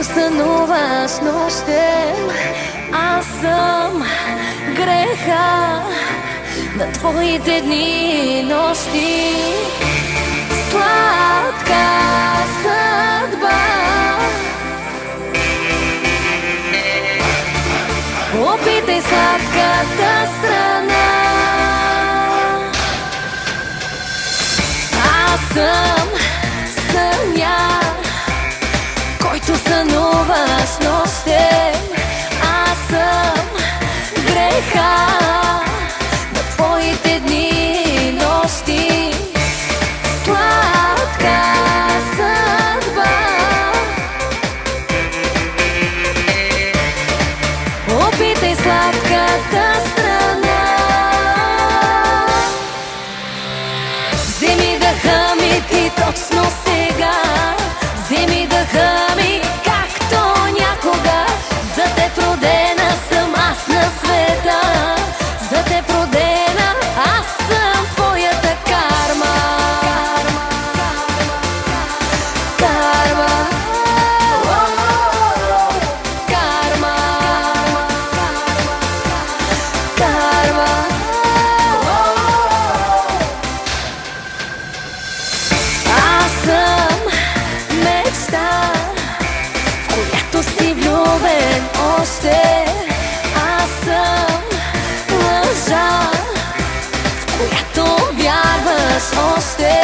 който сънуваш нощем. Аз съм греха на твоите дни и нощи. Сладка съдба, опитай сладката страна. Аз съм съня, който сънуваш нощем. Аз съм греха на твоите дни и нощи. Сладка съдба, опитай сладката страна. Вземи дъха ми ти точно сега, вземи дъха ми както някога. За теб родена съм аз на света, за теб родена аз съм твоята карма. Карма, карма, карма. Аз съм мечта, в която си влюбен още. Аз съм лъжа, в която вярваш още.